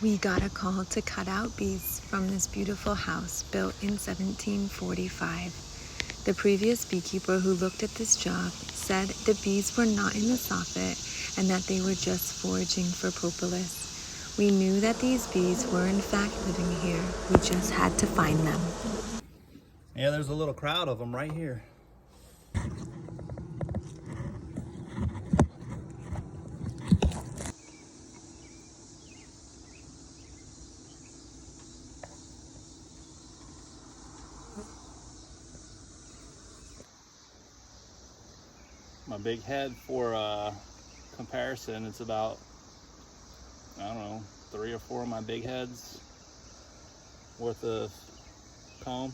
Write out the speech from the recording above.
We got a call to cut out bees from this beautiful house built in 1745. The previous beekeeper who looked at this job said the bees were not in the soffit and that they were just foraging for propolis. We knew that these bees were in fact living here. We just had to find them. Yeah, there's a little crowd of them right here. My big head, for comparison, it's about, I don't know, 3 or 4 of my big heads worth of comb.